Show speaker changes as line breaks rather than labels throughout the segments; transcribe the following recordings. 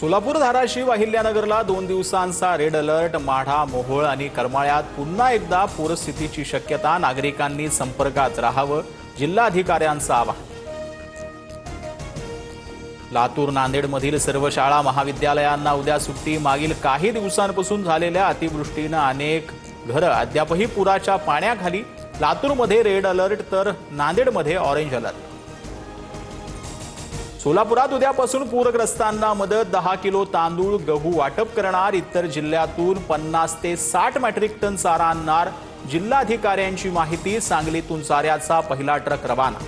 सोलापूर, धाराशिव, अहिल्यानगरला 2 दिवसांचा red alert. Madha, Mohol आणि करमाळ्यात पुन्हा एकदा पूरस्थितीची शक्यता. नागरिकांनी संपर्कात राहावं, जिल्हाधिकाऱ्यांचं आवाहन. लातूर, नांदेडमधील सर्व शाळा महाविद्यालयांना उद्या सुट्टी. मागील काही दिवसांपासून झालेल्या अतिवृष्टीनं अनेक घरं अद्यापही पुराच्या पाण्याखाली. लातूरमध्ये रेड अलर्ट तर नांदेडमध्ये ऑरेंज अलर्ट. सोलापुरात उद्यापासून पूरग्रस्तांना मदत. 10 किलो तांदूळ, गहू वाटप करणार. इतर जिल्ह्यातून 50 ते 60 मेट्रिक टन चारा आणणार. जिल्हाधिकाऱ्यांची माहिती. सांगलीतून चाऱ्याचा पहिला ट्रक रवाना.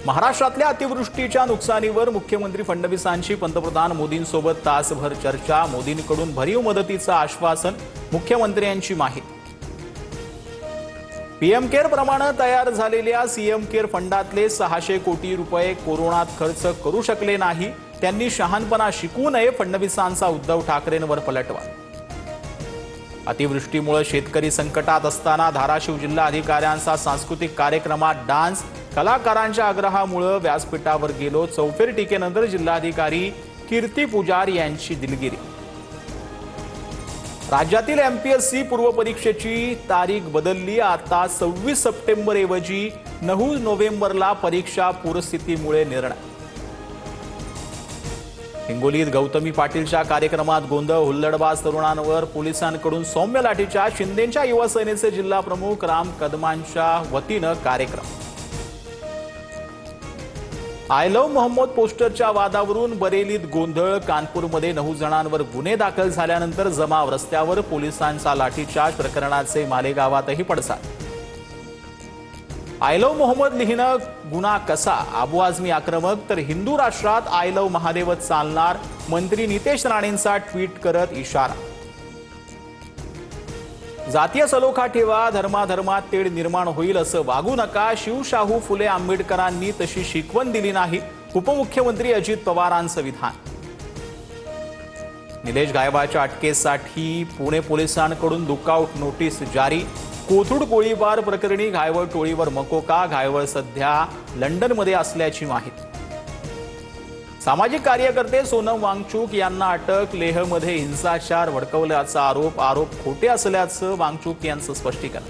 महाराष्ट्रातल्या अतिवृष्टीच्या नुकसानीवर मुख्यमंत्री फडणवीसांची पंतप्रधान मोदींसोबत तासभर चर्चा. मोदींकडून भरीव मदतीचं आश्वासन. मुख्यमंत्र्यांची माहिती. पीएम केअर प्रमाणे तयार झालेल्या सीएम केअर फंडातले 600 कोटी रुपये कोरोनात खर्च करू शकले नाही. त्यांनी शहाणपणा शिकू नये. फडणवीसांचा उद्धव ठाकरेंवर पलटवार. अतिवृष्टीमुळे शेतकरी संकटात असताना धाराशिव जिल्हाधिकाऱ्यांचा सांस्कृतिक कार्यक्रमात डान्स. कलाकारांच्या आग्रहामुळे व्यासपीठावर गेलो. चौफेर टीकेनंतर जिल्हाधिकारी कीर्ती पुजार यांची दिलगिरी. राज्यातील एमपीएससी पूर्व परीक्षेची तारीख बदलली. आता 26 सप्टेंबर ऐवजी 9 नोव्हेंबरला परीक्षा. पूरस्थितीमुळे निर्णय. हिंगोलीत गौतमी पाटीलच्या कार्यक्रमात गोंधळ. हुल्लडबाज तरुणांवर पोलिसांकडून सौम्य लाठीचार्ज. शिंदेच्या युवा सेनेचे जिल्हा प्रमुख राम कदमांच्या वतीनं कार्यक्रम. आय लव्ह मोहम्मद पोस्टरच्या वादावरून बरेलीत गोंधळ. कानपूरमध्ये 9 जणांवर गुन्हे दाखल झाल्यानंतर जमाव रस्त्यावर. पोलिसांचा लाठीचार्ज. प्रकरणाचे मालेगावातही पडसाद. आय लव्ह मोहम्मद लिहिणं गुन्हा कसा? आबू आझमी आक्रमक. तर हिंदू राष्ट्रात आय लव्ह महादेवच चालणार. मंत्री नितेश राणेंचा ट्विट करत इशारा. जातीय सलोखा ठेवा. धर्माधर्मात तेढ निर्माण होईल असं वागू नका. शिवशाहू फुले आंबेडकरांनी तशी शिकवण दिली नाही. उपमुख्यमंत्री अजित पवारांचं विधान. निलेश गायबाच्या अटकेसाठी पुणे पोलिसांकडून लुकआउट नोटीस जारी. कोथरूड गोळीबार प्रकरणी घायवळ टोळीवर मकोका. घायवळ सध्या लंडनमध्ये असल्याची माहिती. सामाजिक कार्यकर्ते सोनम वांगचूक यांना अटक. लेहमध्ये हिंसाचार भडकवल्याचा आरोप खोटे असल्याचं वांगचूक यांचं स्पष्टीकरण.